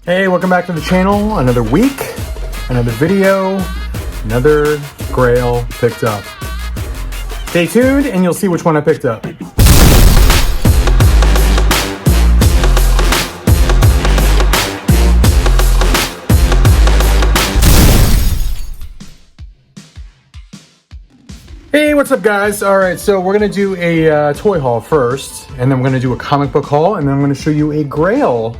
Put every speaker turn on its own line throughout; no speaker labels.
Hey, welcome back to the channel. Another week, another video, another grail picked up. Stay tuned and you'll see which one I picked up. Hey, what's up guys? All right, so we're gonna do a toy haul first, and then we're gonna do a comic book haul, and then I'm gonna show you a grail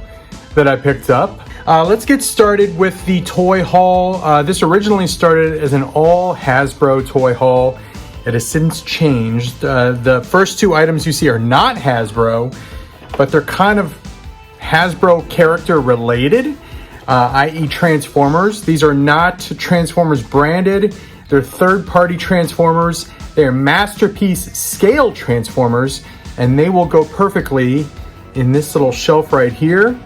that I picked up. Let's get started with the toy haul. This originally started as an all Hasbro toy haul. It has since changed. The first two items you see are not Hasbro, but they're kind of Hasbro character related, i.e. Transformers. These are not Transformers branded. They're third-party Transformers. They're Masterpiece scale Transformers, and they will go perfectly in this little shelf right here.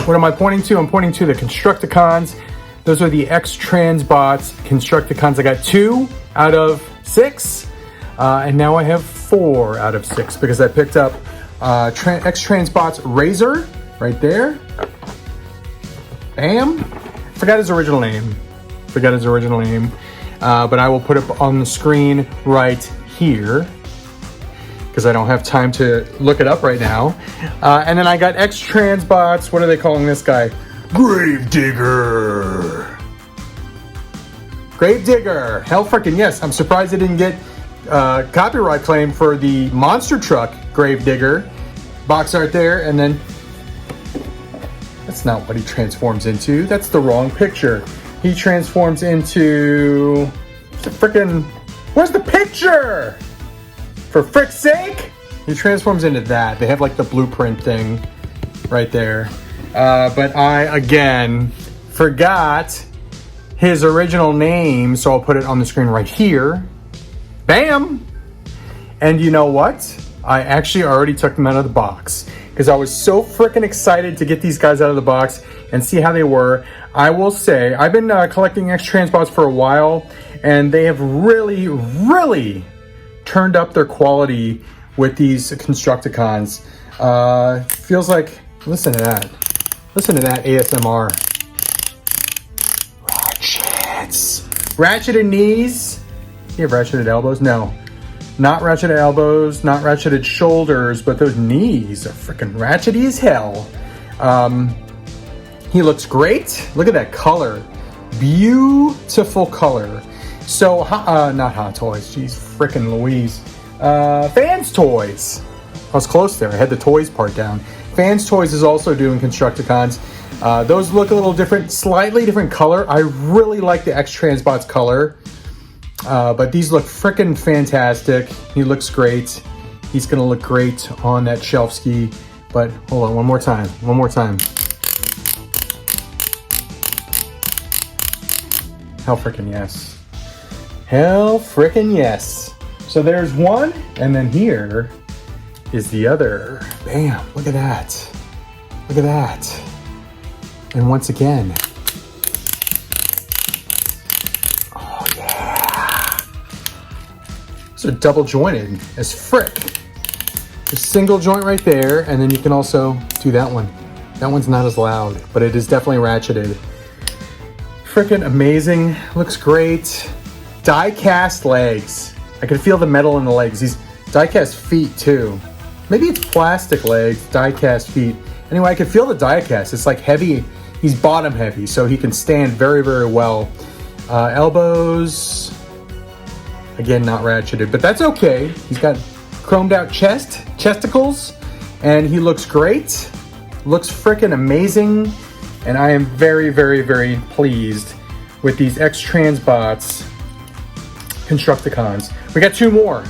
What am I pointing to? I'm pointing to the Constructicons. Those are the X-Transbots Constructicons. I got 2 out of 6, and now I have 4 out of 6 because I picked up X-Transbots Razor right there. Bam! Forgot his original name. But I will put it on the screen right here because I don't have time to look it up right now. And then I got X-Transbots. What are they calling this guy? Gravedigger. Gravedigger. Hell freaking yes. I'm surprised I didn't get copyright claim for the monster truck Gravedigger. Box art there, and then that's not what he transforms into. That's the wrong picture. He transforms into the frickin', where's the picture? For frick's sake! He transforms into that. They have like the blueprint thing right there. But I, again, forgot his original name, so I'll put it on the screen right here. Bam! And you know what? I actually already took them out of the box because I was so freaking excited to get these guys out of the box and see how they were. I will say, I've been collecting X-Transbots for a while, and they have really, really turned up their quality with these Constructicons. Feels like, listen to that ASMR. Ratchets. Ratcheted knees. You have ratcheted elbows? No. Not ratcheted elbows, not ratcheted shoulders, but those knees are freaking ratchety as hell. He looks great. Look at that color. Beautiful color. So, not Hot Toys. Jeez, freaking Louise. Fans Toys. I was close there. I had the toys part down. Fans Toys is also doing Constructicons. Those look a little different, slightly different color. I really like the X-Transbots color. But these look freaking fantastic. He looks great. He's gonna look great on that shelf ski. But hold on, one more time. Hell freaking yes. Hell freaking yes. So there's one, and then here is the other. Bam, look at that. Look at that. And once again. Oh yeah. These are double jointed as frick. A single joint right there, and then you can also do that one. That one's not as loud, but it is definitely ratcheted. Freaking amazing, looks great. Die cast legs. I can feel the metal in the legs. These die cast feet too. Maybe it's plastic legs, die cast feet. Anyway, I can feel the die cast. It's like heavy. He's bottom heavy, so he can stand very, very well. Elbows, again, not ratcheted, but that's okay. He's got chromed out chesticles, and he looks great. Looks freaking amazing. And I am very, very, very pleased with these X-Transbots Constructicons. We got 2 more.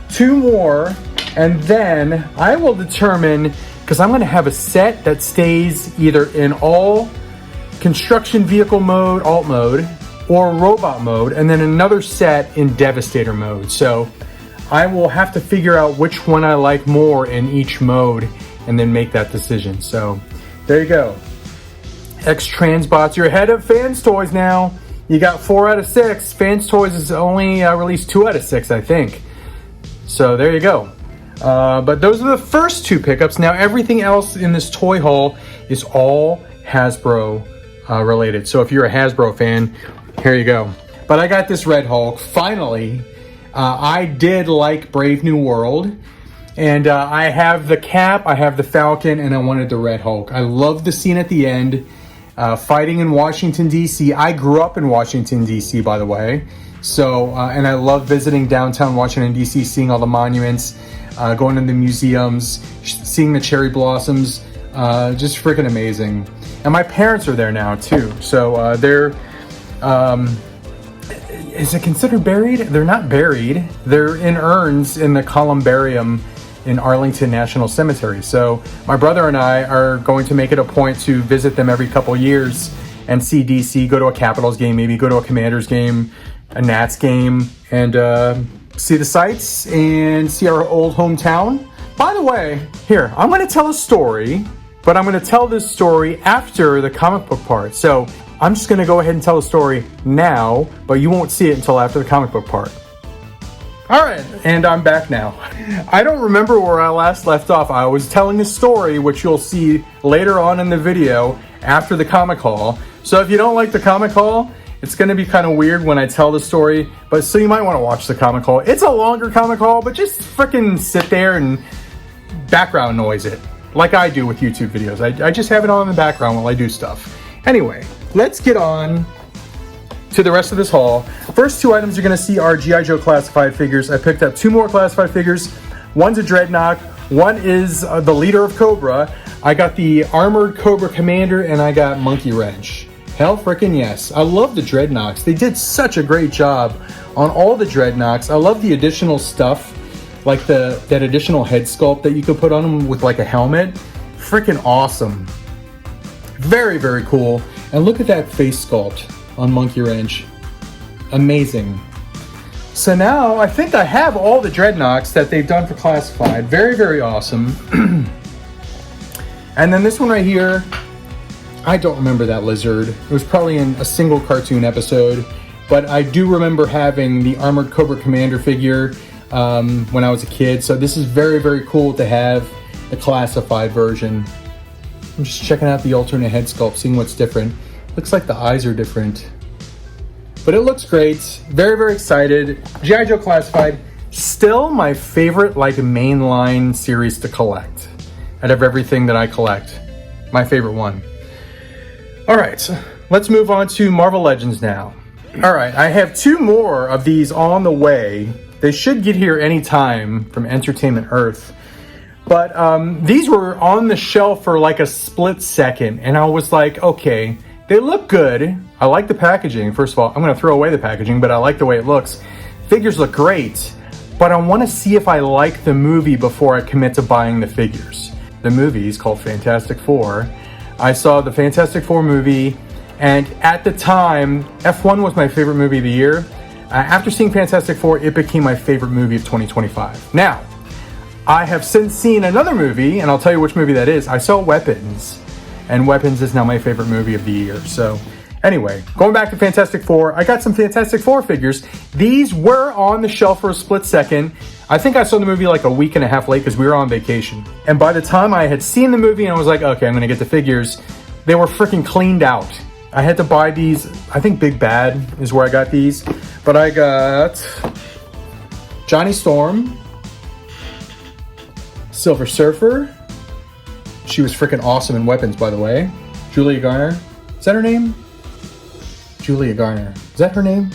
2 more, and then I will determine, because I'm going to have a set that stays either in all construction vehicle mode, alt mode, or robot mode, and then another set in Devastator mode. So I will have to figure out which one I like more in each mode and then make that decision. So there you go. X-Transbots, you're ahead of Fans Toys now. You got 4 out of 6. Fans Toys has only released 2 out of 6, I think. So there you go. But those are the first 2 pickups. Now everything else in this toy haul is all Hasbro related. So if you're a Hasbro fan, here you go. But I got this Red Hulk, finally. I did like Brave New World. And I have the Cap, I have the Falcon, and I wanted the Red Hulk. I love the scene at the end, fighting in Washington, D.C. I grew up in Washington, D.C., by the way. So, and I love visiting downtown Washington, D.C., seeing all the monuments, going to the museums, seeing the cherry blossoms. Just freaking amazing. And my parents are there now, too. So they're... is it considered buried? They're not buried. They're in urns in the columbarium in Arlington National Cemetery. So my brother and I are going to make it a point to visit them every couple years and see DC, go to a Capitals game, maybe go to a Commanders game, a Nats game, and see the sights and see our old hometown. By the way, here, I'm going to tell a story, but I'm going to tell this story after the comic book part. So I'm just going to go ahead and tell the story now, but you won't see it until after the comic book part. All right, and I'm back now. I don't remember where I last left off. I was telling a story, which you'll see later on in the video after the comic haul. So if you don't like the comic haul, it's going to be kind of weird when I tell the story, but so you might want to watch the comic haul. It's a longer comic haul, but just freaking sit there and background noise it, like I do with YouTube videos. I just have it on in the background while I do stuff. Anyway, let's get on to the rest of this haul. First two items you're going to see are G.I. Joe classified figures. I picked up two more classified figures. One's a Dreadnought. One is the leader of Cobra. I got the armored Cobra Commander, and I got Monkey Wrench. Hell frickin' yes. I love the Dreadnoughts. They did such a great job on all the Dreadnoughts. I love the additional stuff, like that additional head sculpt that you could put on them with like a helmet. Frickin' awesome. Very, very cool. And look at that face sculpt on Monkey Wrench. Amazing. So now I think I have all the Dreadnoughts that they've done for classified. Very, very awesome. And then this one right here, I don't remember that lizard. It was probably in a single cartoon episode, but I do remember having the Armored Cobra Commander figure when I was a kid. So this is very, very cool to have the classified version. I'm just checking out the alternate head sculpt, seeing what's different. Looks like the eyes are different. But it looks great. Very, very excited. G.I. Joe Classified. Still my favorite, like, mainline series to collect. Out of everything that I collect. My favorite one. Alright, let's move on to Marvel Legends now. Alright, I have two more of these on the way. They should get here anytime from Entertainment Earth. But these were on the shelf for like a split second. And I was like, okay, they look good. I like the packaging. First of all, I'm going to throw away the packaging, but I like the way it looks. Figures look great. But I want to see if I like the movie before I commit to buying the figures. The movie is called Fantastic Four. I saw the Fantastic Four movie, and at the time, F1 was my favorite movie of the year. After seeing Fantastic Four, it became my favorite movie of 2025. Now, I have since seen another movie, and I'll tell you which movie that is. I saw Weapons, and Weapons is now my favorite movie of the year. So, anyway, going back to Fantastic Four, I got some Fantastic Four figures. These were on the shelf for a split second. I think I saw the movie like a week and a half late because we were on vacation. And by the time I had seen the movie and I was like, okay, I'm going to get the figures, they were freaking cleaned out. I had to buy these. I think Big Bad is where I got these. But I got Johnny Storm, Silver Surfer. She was freaking awesome in Weapons, by the way. Julia Garner. Is that her name? Julia Garner. Is that her name?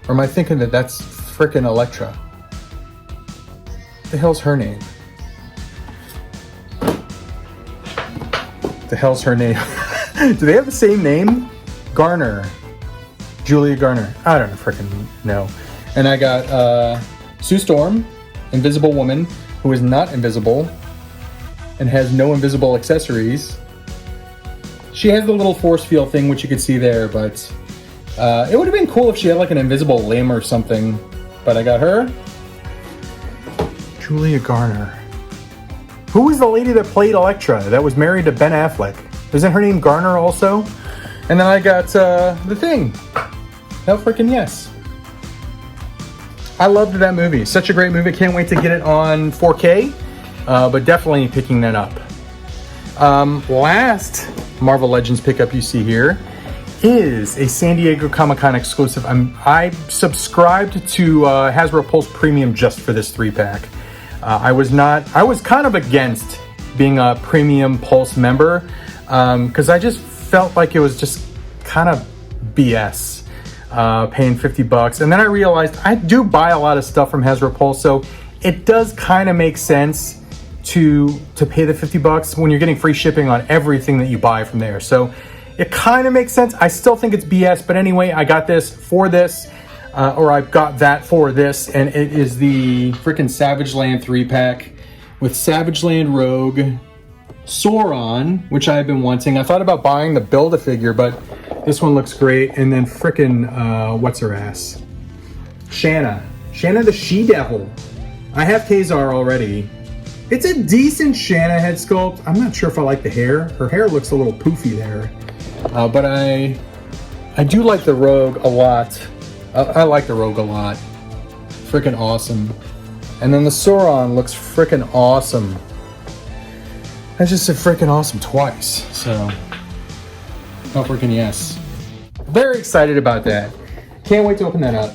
Or am I thinking that that's freaking Elektra? What the hell's her name? The hell's her name? Do they have the same name? Garner. Julia Garner. I don't freaking know. And I got Sue Storm, Invisible Woman, who is not invisible and has no invisible accessories. She has the little force field thing, which you can see there, but it would have been cool if she had like an invisible limb or something. But I got her. Julia Garner. Who was the lady that played Elektra that was married to Ben Affleck? Isn't her name Garner also? And then I got The Thing. Hell freaking yes. I loved that movie. Such a great movie. Can't wait to get it on 4K. But definitely picking that up. Last Marvel Legends pickup you see here is a San Diego Comic-Con exclusive. I subscribed to Hasbro Pulse Premium just for this 3-pack. I was kind of against being a Premium Pulse member because I just felt like it was just kind of BS paying $50. And then I realized I do buy a lot of stuff from Hasbro Pulse, so it does kind of make sense to pay the $50 when you're getting free shipping on everything that you buy from there. So it kind of makes sense. I still think it's BS, but anyway, I got this for this, or I got that for this, and it is the freaking Savage Land 3-pack with Savage Land Rogue, Sauron, which I've been wanting. I thought about buying the Build-A-Figure, but this one looks great. And then freaking, what's her ass? Shanna the She-Devil. I have Kazar already. It's a decent Shanna head sculpt. I'm not sure if I like the hair. Her hair looks a little poofy there. But I do like the Rogue a lot. I like the Rogue a lot. Freaking awesome. And then the Sauron looks freaking awesome. I just said freaking awesome twice. So, oh freaking yes. Very excited about that. Can't wait to open that up.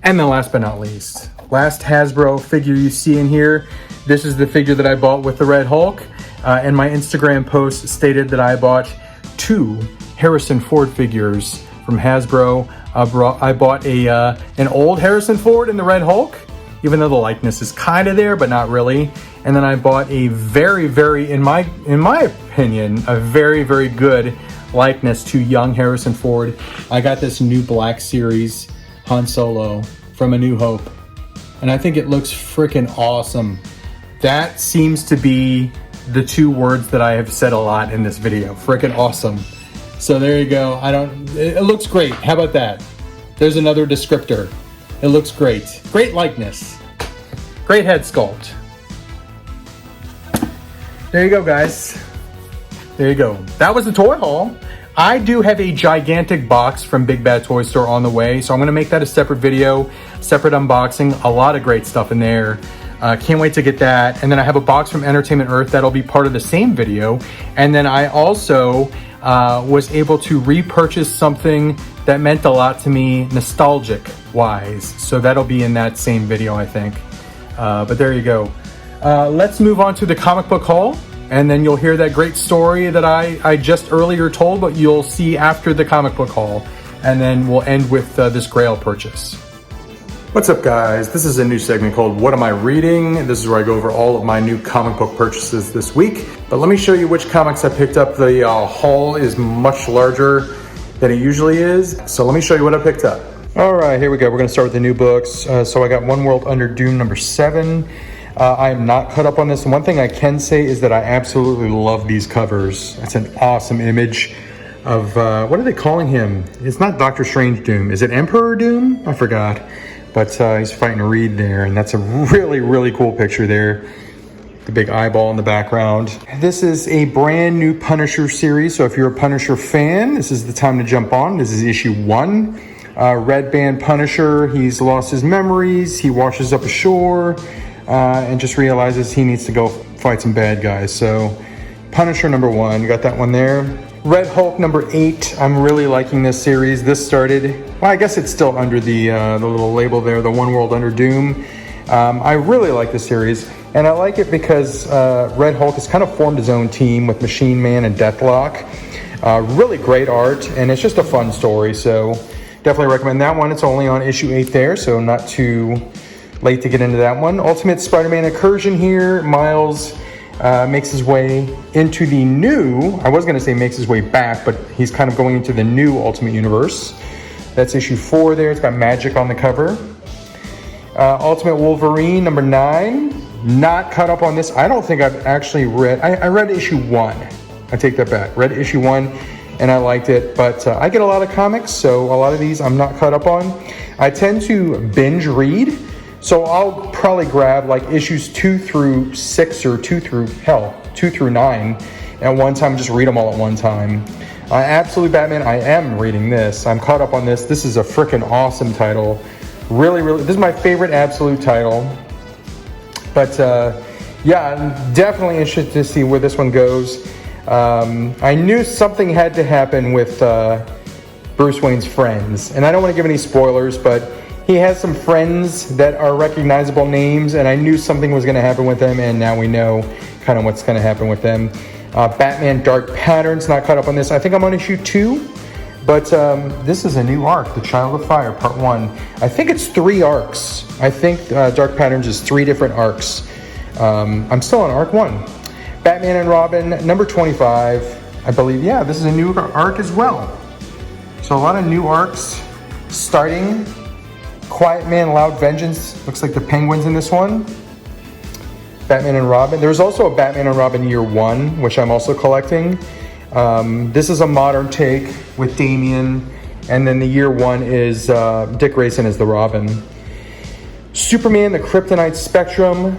And then last but not least, last Hasbro figure you see in here. This is the figure that I bought with the Red Hulk. And my Instagram post stated that I bought 2 Harrison Ford figures from Hasbro. I bought an old Harrison Ford in the Red Hulk, even though the likeness is kind of there, but not really. And then I bought a very, in my opinion, a very good likeness to young Harrison Ford. I got this new Black Series Han Solo from A New Hope, and I think it looks freaking awesome. That seems to be the 2 words that I have said a lot in this video. Freaking awesome. So there you go. It looks great. How about that? There's another descriptor. It looks great. Great likeness. Great head sculpt. There you go, guys. There you go. That was the toy haul. I do have a gigantic box from Big Bad Toy Store on the way, so I'm going to make that a separate video, separate unboxing. A lot of great stuff in there. Can't wait to get that. And then I have a box from Entertainment Earth that'll be part of the same video. And then I also was able to repurchase something that meant a lot to me nostalgic-wise. So that'll be in that same video, I think. But there you go. Let's move on to the comic book haul, and then you'll hear that great story that I just earlier told, but you'll see after the comic book haul. And then we'll end with this Grail purchase. What's up, guys? This is a new segment called What Am I Reading? This is where I go over all of my new comic book purchases this week. But let me show you which comics I picked up. The haul is much larger than it usually is. So let me show you what I picked up. All right, here we go. We're gonna start with the new books. So I got One World Under Doom number 7. I am not caught up on this. One thing I can say is that I absolutely love these covers. It's an awesome image of, what are they calling him? It's not Doctor Strange Doom. Is it Emperor Doom? I forgot. But he's fighting Reed there, and that's a really cool picture there. The big eyeball in the background. This is a brand new Punisher series, so if you're a Punisher fan, this is the time to jump on. This is issue 1. Red Band Punisher, he's lost his memories, he washes up ashore, and just realizes he needs to go fight some bad guys. So Punisher number 1, you got that one there. Red Hulk number 8, I'm really liking this series. This started, well, I guess it's still under the little label there, the One World Under Doom. I really like this series, and I like it because Red Hulk has kind of formed his own team with Machine Man and Deathlock. Really great art, and it's just a fun story, so definitely recommend that one. It's only on issue 8 there, so not too late to get into that one. Ultimate Spider-Man Incursion here. Miles makes his way into the new, I was going to say makes his way back, but he's kind of going into the new Ultimate Universe. That's issue 4 there. It's got Magic on the cover. Ultimate Wolverine number 9. Not caught up on this. I don't think I've actually read, I read issue 1. I take that back. Read issue 1 and I liked it, but I get a lot of comics, so a lot of these I'm not caught up on. I tend to binge read, so I'll probably grab like issues 2 through 6 or 2 through 9 at one time, just read them all at one time. Absolute Batman, I am reading this. I'm caught up on this. This is a freaking awesome title. Really, this is my favorite Absolute title. But yeah, I'm definitely interested to see where this one goes. I knew something had to happen with Bruce Wayne's friends, and I don't want to give any spoilers, but he has some friends that are recognizable names, and I knew something was going to happen with them, and now we know kind of what's going to happen with them. Batman Dark Patterns, not caught up on this. I think I'm on issue 2, but this is a new arc, The Child of Fire, part 1. I think it's 3 arcs. I think Dark Patterns is 3 different arcs. I'm still on arc 1. Batman and Robin, number 25, I believe. Yeah, this is a new arc as well. So a lot of new arcs starting. Quiet Man, Loud Vengeance. Looks like the Penguin's in this one. Batman and Robin. There's also a Batman and Robin Year 1, which I'm also collecting. This is a modern take with Damian. And then the Year 1 is Dick Grayson as the Robin. Superman, the Kryptonite Spectrum.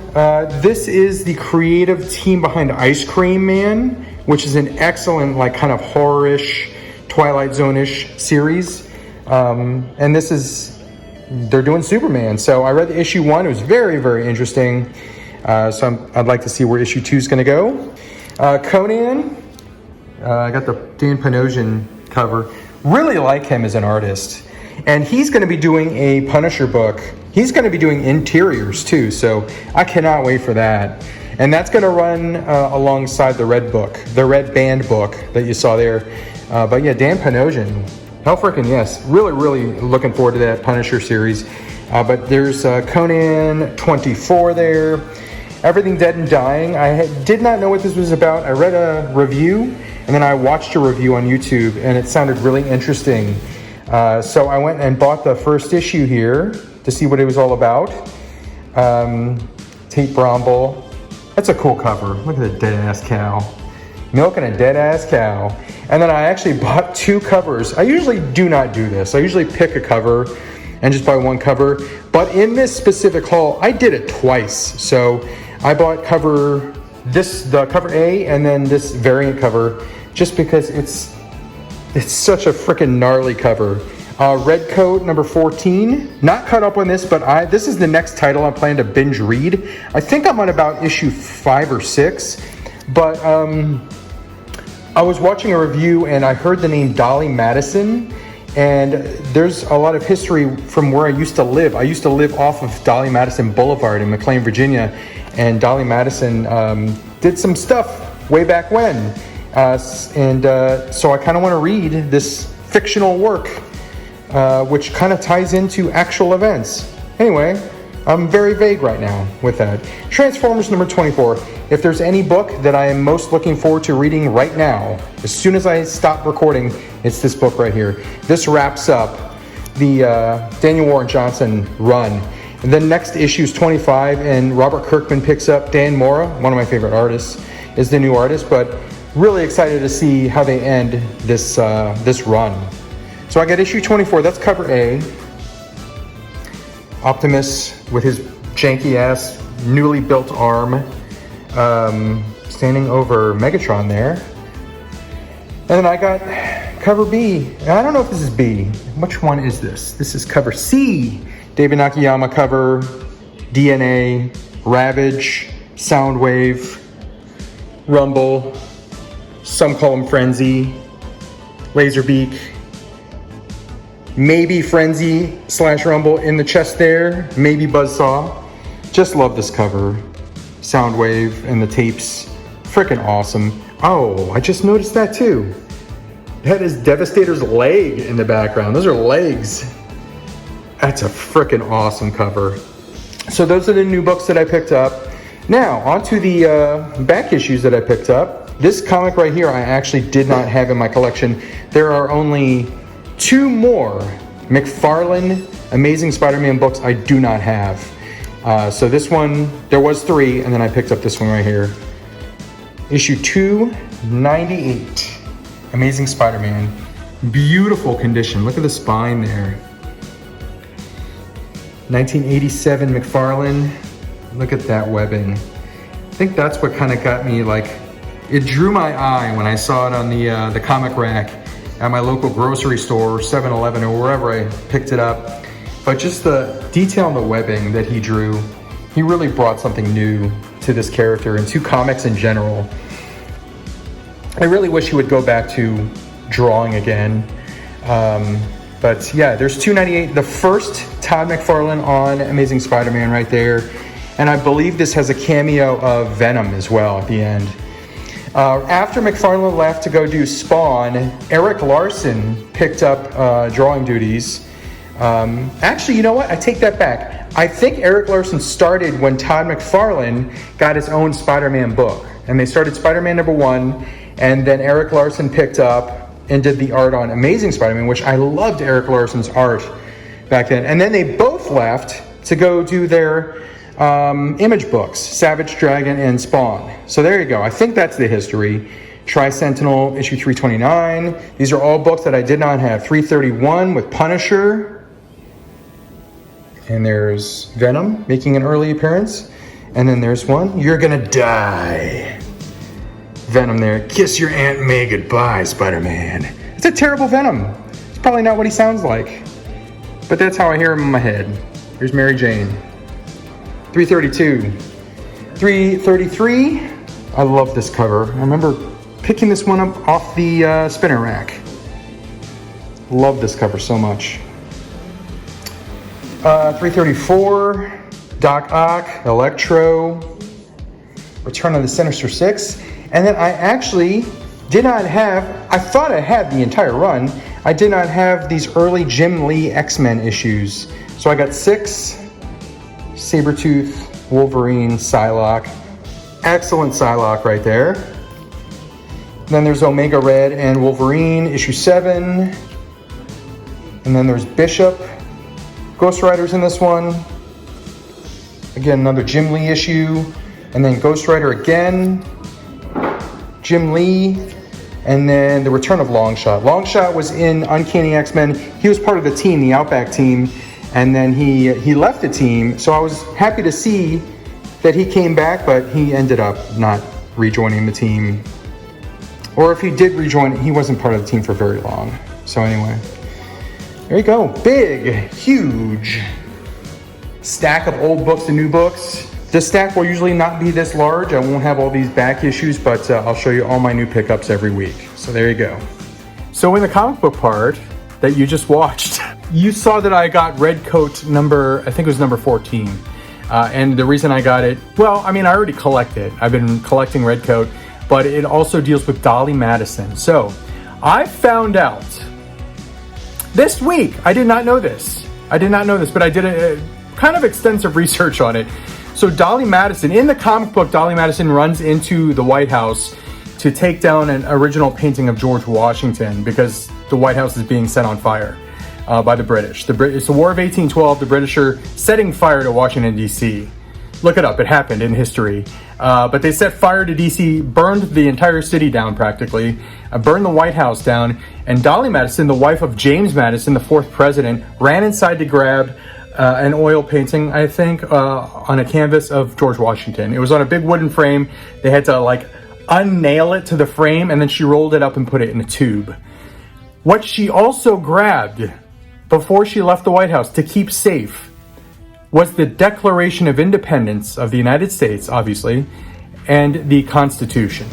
This is the creative team behind Ice Cream Man, which is an excellent, like, kind of horror-ish, Twilight Zone-ish series. And this is, they're doing Superman. So I read the issue 1. It was very, very interesting. So I'd like to see where issue 2 is going to go. Conan. I got the Dan Panosian cover. Really like him as an artist. And he's going to be doing a Punisher book. He's going to be doing interiors too, so I cannot wait for that. And that's going to run alongside the Red book, the Red Band book that you saw there. But yeah, Dan Panosian, hell frickin' yes. Really, really looking forward to that Punisher series. But there's Conan 24 there. Everything Dead and Dying. I did not know what this was about. I read a review, and then I watched a review on YouTube, and it sounded really interesting. So I went and bought the first issue here to see what it was all about. Tate Bromble. That's a cool cover. Look at the dead-ass cow. Milking a dead-ass cow. And then I actually bought 2 covers. I usually do not do this. I usually pick a cover and just buy 1 cover. But in this specific haul, I did it twice. So I bought the cover A, and then this variant cover, just because it's such a freaking gnarly cover. Red Coat, number 14. Not caught up on this, but this is the next title I'm planning to binge read. I think I'm on about issue 5 or 6. But I was watching a review, and I heard the name Dolly Madison. And there's a lot of history from where I used to live. I used to live off of Dolly Madison Boulevard in McLean, Virginia. And Dolly Madison did some stuff way back when. So I kind of want to read this fictional work, which kind of ties into actual events. Anyway, I'm very vague right now with that. Transformers number 24. If there's any book that I am most looking forward to reading right now, as soon as I stop recording, it's this book right here. This wraps up the Daniel Warren Johnson run. And then next issue is 25, and Robert Kirkman picks up Dan Mora, one of my favorite artists, is the new artist, but really excited to see how they end this run. So I got issue 24, that's cover A. Optimus with his janky-ass, newly built arm, standing over Megatron there. And then I got cover B. I don't know if this is B. Which one is this? This is cover C. David Nakayama cover, DNA, Ravage, Soundwave, Rumble, some call him Frenzy, Laserbeak, maybe Frenzy / Rumble in the chest there, maybe Buzzsaw. Just love this cover. Soundwave and the tapes, freaking awesome. Oh, I just noticed that too. That is Devastator's leg in the background. Those are legs. That's a freaking awesome cover. So those are the new books that I picked up. Now, on to the back issues that I picked up. This comic right here I actually did not have in my collection. There are only 2 more McFarlane Amazing Spider-Man books I do not have. So this one, there was 3, and then I picked up this one right here. Issue 298, Amazing Spider-Man. Beautiful condition. Look at the spine there. 1987 McFarlane. Look at that webbing. I think that's what kind of got me, like, it drew my eye when I saw it on the comic rack at my local grocery store, 7-Eleven, or wherever I picked it up. But just the detail on the webbing that he drew, he really brought something new to this character and to comics in general. I really wish he would go back to drawing again. But yeah, there's 298, the first Todd McFarlane on Amazing Spider-Man right there. And I believe this has a cameo of Venom as well at the end. After McFarlane left to go do Spawn, Eric Larson picked up drawing duties. Actually, you know what? I take that back. I think Eric Larson started when Todd McFarlane got his own Spider-Man book. And they started Spider-Man #1, and then Eric Larson picked up and did the art on Amazing Spider-Man, which I loved Eric Larson's art back then. And then they both left to go do their Image books, Savage Dragon and Spawn. So there you go. I think that's the history. Tri-Sentinel, issue 329. These are all books that I did not have. 331 with Punisher. And there's Venom making an early appearance. And then there's one, You're Gonna Die. Venom there. Kiss your Aunt May goodbye, Spider-Man. It's a terrible Venom. It's probably not what he sounds like. But that's how I hear him in my head. Here's Mary Jane. 332. 333. I love this cover. I remember picking this one up off the spinner rack. Love this cover so much. 334. Doc Ock, Electro, Return of the Sinister Six. And then I actually did not have, I thought I had the entire run. I did not have these early Jim Lee X-Men issues. So I got 6, Sabretooth, Wolverine, Psylocke. Excellent Psylocke right there. Then there's Omega Red and Wolverine, issue 7. And then there's Bishop. Ghost Rider's in this one. Again, another Jim Lee issue. And then Ghost Rider again. Jim Lee. And then the return of Longshot. Longshot was in Uncanny X-Men. He was part of the team, the Outback team. And then he left the team. So I was happy to see that he came back, but he ended up not rejoining the team. Or if he did rejoin, he wasn't part of the team for very long. So anyway, there you go. Big, huge stack of old books and new books. This stack will usually not be this large. I won't have all these back issues, but I'll show you all my new pickups every week. So there you go. So in the comic book part that you just watched, you saw that I got Red Coat number, I think it was number 14. And the reason I got it, well, I mean, I already collect it. I've been collecting Red Coat, but it also deals with Dolly Madison. So I found out this week, I did not know this, but I did a kind of extensive research on it. So Dolly Madison, in the comic book, Dolly Madison runs into the White House to take down an original painting of George Washington because the White House is being set on fire by the British. It's the War of 1812, the British are setting fire to Washington, D.C. Look it up, it happened in history. But they set fire to D.C., burned the entire city down practically, burned the White House down, and Dolly Madison, the wife of James Madison, the 4th president, ran inside to grab an oil painting, I think, on a canvas of George Washington. It was on a big wooden frame. They had to unnail it to the frame, and then she rolled it up and put it in a tube. What she also grabbed before she left the White House to keep safe was the Declaration of Independence of the United States, obviously, and the Constitution.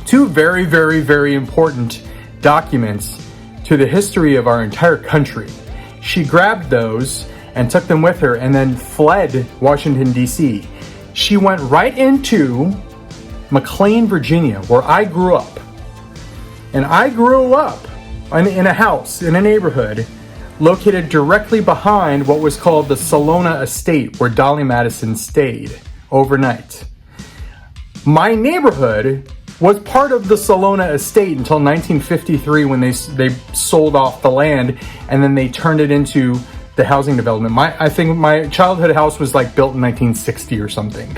Two very, very, very important documents to the history of our entire country. She grabbed those and took them with her and then fled Washington, D.C. She went right into McLean, Virginia, where I grew up. And I grew up in a house, in a neighborhood, located directly behind what was called the Salona Estate, where Dolly Madison stayed overnight. My neighborhood was part of the Salona Estate until 1953 when they sold off the land and then they turned it into the housing development. I think my childhood house was built in 1960 or something.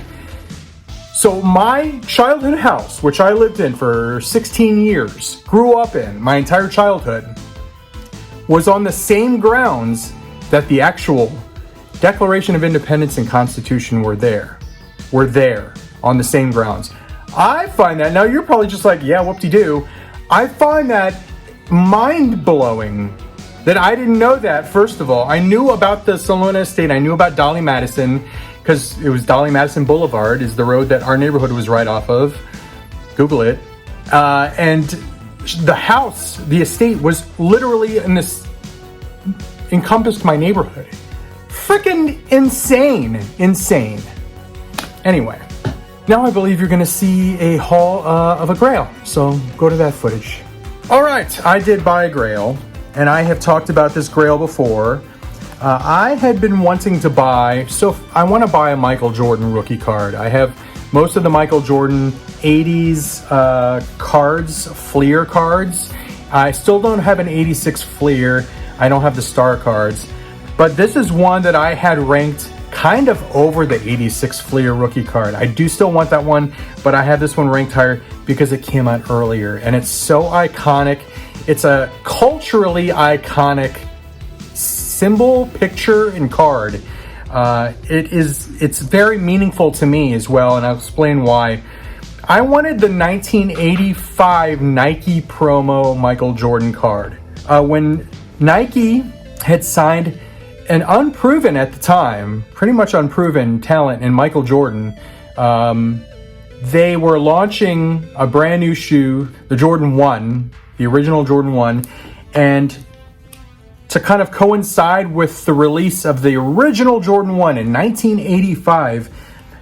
So my childhood house, which I lived in for 16 years, grew up in my entire childhood, was on the same grounds that the actual Declaration of Independence and Constitution were there on the same grounds. I find that, now you're probably just yeah, whoop-de-doo. I find that mind-blowing that I didn't know that, first of all. I knew about the Salona Estate, I knew about Dolly Madison, because it was Dolly Madison Boulevard is the road that our neighborhood was right off of. Google it. And the house, the estate, was literally encompassed my neighborhood. Freaking insane. Anyway, now I believe you're gonna see a haul of a Grail, so go to that footage. All right, I did buy a Grail, and I have talked about this Grail before. I had been wanting to buy, so I want to buy a Michael Jordan rookie card. I have most of the Michael Jordan 80s cards, Fleer cards. I still don't have an 86 Fleer. I don't have the star cards. But this is one that I had ranked kind of over the 86 Fleer rookie card. I do still want that one, but I have this one ranked higher because it came out earlier. And it's so iconic. It's a culturally iconic symbol, picture, and card. It's very meaningful to me as well, and I'll explain why. I wanted the 1985 Nike promo Michael Jordan card. When Nike had signed an unproven at the time, pretty much unproven talent in Michael Jordan, they were launching a brand new shoe, the Jordan 1, the original Jordan 1, and to kind of coincide with the release of the original Jordan 1 in 1985,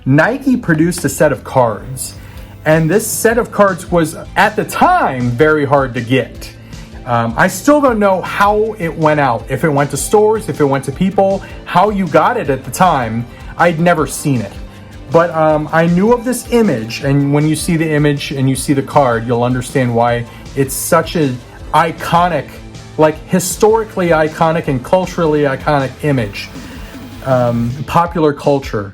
Nike produced a set of cards. And this set of cards was, at the time, very hard to get. I still don't know how it went out. If it went to stores, if it went to people, how you got it at the time. I'd never seen it. But I knew of this image, and when you see the image and you see the card, you'll understand why it's such an iconic, like historically iconic and culturally iconic image. Popular culture.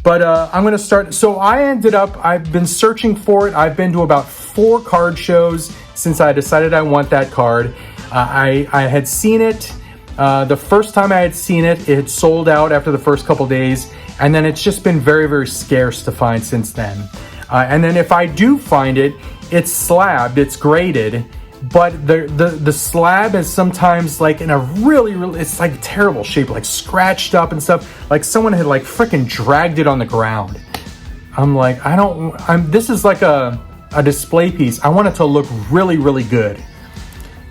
But I'm going to start. So I've been searching for it. I've been to about 4 card shows since I decided I want that card. I had seen it. The first time I had seen it, it had sold out after the first couple days. And then it's just been very, very scarce to find since then. And then if I do find it, it's slabbed, it's graded. But the slab is sometimes like in a really, it's like terrible shape, like scratched up and stuff. Like someone had like freaking dragged it on the ground. I'm like, this is like a display piece. I want it to look really, really good.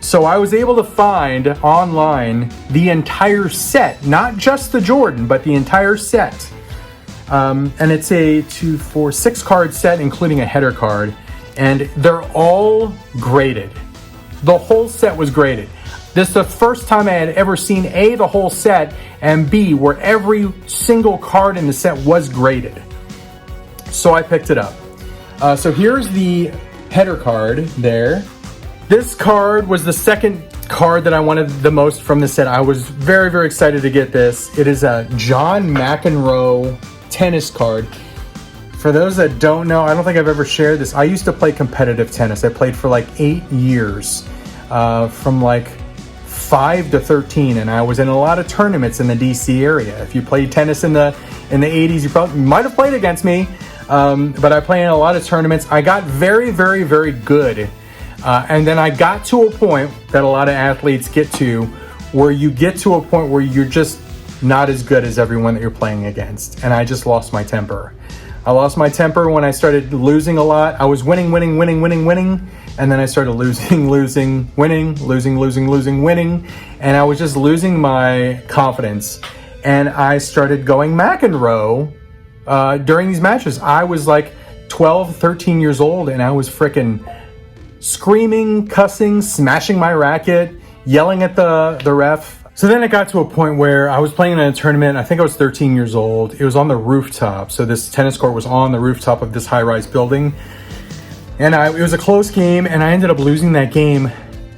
So I was able to find online the entire set, not just the Jordan, but the entire set. And it's a 2, 4, 6 card set, including a header card. And they're all graded. The whole set was graded. This is the first time I had ever seen A, the whole set, and B, where every single card in the set was graded. So I picked it up. So here's the header card there. This card was the second card that I wanted the most from the set. I was very, very excited to get this. It is a John McEnroe tennis card. For those that don't know, I don't think I've ever shared this. I used to play competitive tennis. I played for like 8 years, from like 5 to 13, and I was in a lot of tournaments in the DC area. If you played tennis in the 80s, you might have played against me, but I played in a lot of tournaments. I got very, very, very good, and then I got to a point that a lot of athletes get to, where you get to a point where you're just not as good as everyone that you're playing against, and I just lost my temper. I lost my temper when I started losing a lot. I was winning, and then I started losing, winning, and I was just losing my confidence. And I started going McEnroe during these matches. I was like 12, 13 years old, and I was freaking screaming, cussing, smashing my racket, yelling at the ref. So then it got to a point where I was playing in a tournament. I think I was 13 years old. It was on the rooftop. So this tennis court was on the rooftop of this high-rise building. And it was a close game, and I ended up losing that game.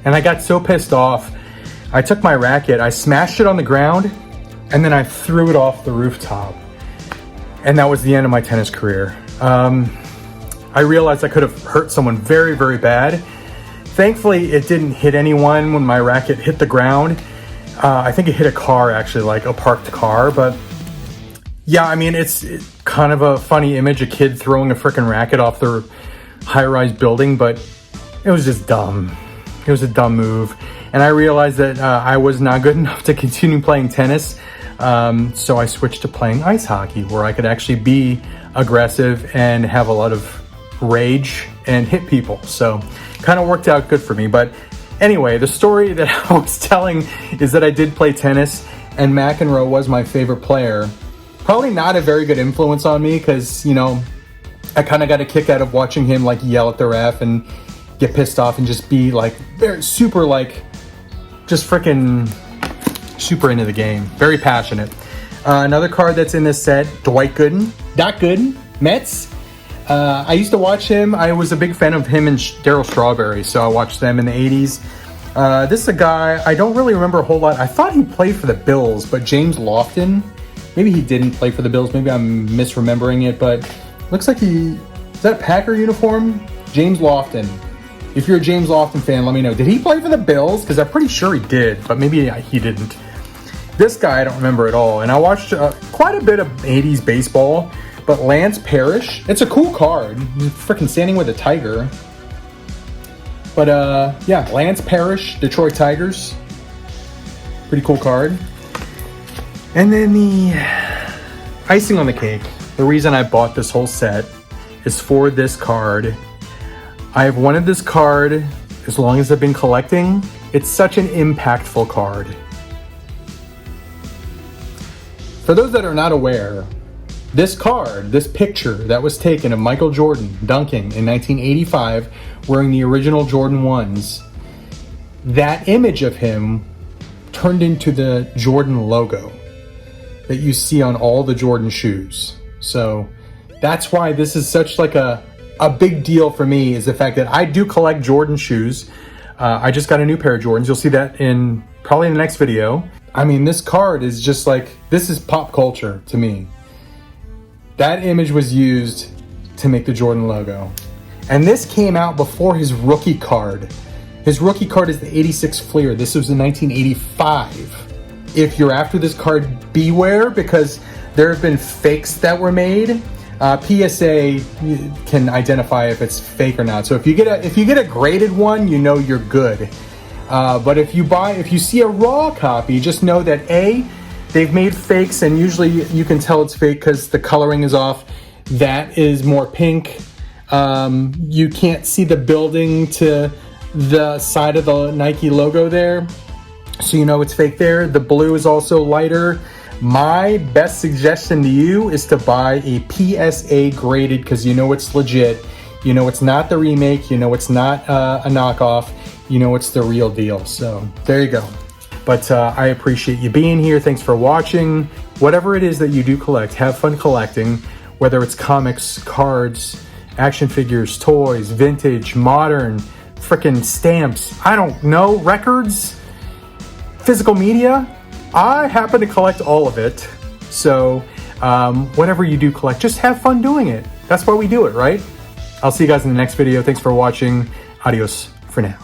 And I got so pissed off. I took my racket, I smashed it on the ground, and then I threw it off the rooftop. And that was the end of my tennis career. I realized I could have hurt someone very, very bad. Thankfully, it didn't hit anyone when my racket hit the ground. I think it hit a car, actually, like a parked car. But yeah, I mean, it's kind of a funny image, a kid throwing a freaking racket off the high-rise building, but it was just dumb. It was a dumb move. And I realized that I was not good enough to continue playing tennis. So I switched to playing ice hockey, where I could actually be aggressive and have a lot of rage and hit people. So kind of worked out good for me. But anyway, the story that I was telling is that I did play tennis, and McEnroe was my favorite player. Probably not a very good influence on me because, you know, I kind of got a kick out of watching him like yell at the ref and get pissed off and just be like very super like just freaking super into the game. Very passionate. Another card that's in this set, Dwight Gooden. Doc Gooden, Mets. I used to watch him. I was a big fan of him and Darryl Strawberry, so I watched them in the 80s. This is a guy, I don't really remember a whole lot. I thought he played for the Bills, but James Lofton, maybe he didn't play for the Bills. Maybe I'm misremembering it, but looks like is that Packer uniform? James Lofton. If you're a James Lofton fan, let me know. Did he play for the Bills? Because I'm pretty sure he did, but maybe he didn't. This guy I don't remember at all. And I watched quite a bit of 80s baseball. But Lance Parrish, it's a cool card. He's freaking standing with a tiger. But yeah, Lance Parrish, Detroit Tigers. Pretty cool card. And then the icing on the cake. The reason I bought this whole set is for this card. I've wanted this card as long as I've been collecting. It's such an impactful card. For those that are not aware, this card, this picture that was taken of Michael Jordan dunking in 1985 wearing the original Jordan 1s, that image of him turned into the Jordan logo that you see on all the Jordan shoes. So that's why this is such like a big deal for me, is the fact that I do collect Jordan shoes. I just got a new pair of Jordans. You'll see that in probably in the next video. I mean, this card is just like, this is pop culture to me. That image was used to make the Jordan logo. And this came out before his rookie card. His rookie card is the 86 Fleer. This was in 1985. If you're after this card, beware, because there have been fakes that were made. PSA can identify if it's fake or not. So if you get a graded one, you know you're good. But if you see a raw copy, just know that they've made fakes, and usually you can tell it's fake because the coloring is off. That is more pink. You can't see the building to the side of the Nike logo there, so you know it's fake there. The blue is also lighter. My best suggestion to you is to buy a PSA graded, because you know it's legit. You know it's not the remake. You know it's not a knockoff. You know it's the real deal. So there you go. But I appreciate you being here. Thanks for watching. Whatever it is that you do collect, have fun collecting, whether it's comics, cards, action figures, toys, vintage, modern, frickin' stamps, I don't know, records, physical media. I happen to collect all of it. So whatever you do collect, just have fun doing it. That's why we do it, right? I'll see you guys in the next video. Thanks for watching. Adios for now.